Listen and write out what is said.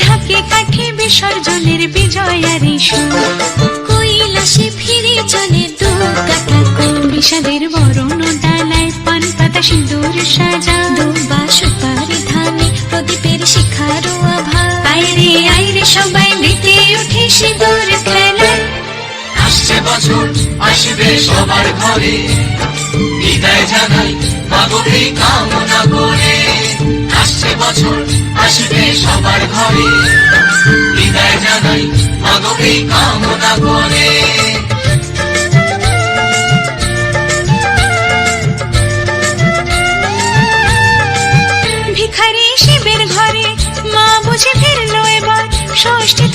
ঢাকে কাঠে বিসর্জনের বিজয়ারি সুর, কৈলাসে ফিরে চলে দু কাটা কোল, বিষাদের বরণ ডালায় পান পাতা সিঁদুর সাজা, দুবা সুপারি ধানে প্রদীপের শিখারো আভা, আইরে আইরে সবাই মেতে উঠে সিঁদুর খেলায়। আসছে বছর আসবে সবার ঘরে, বিদায় জানাই মাগোকে কামনা করে। আসছে বছর আসবে সবার ঘরে, বিদায় জানাই মাগোকে কামনা করে। ভিখারি শিবের ঘরে মা বুঝে ফিরলো এবার, ষষ্ঠী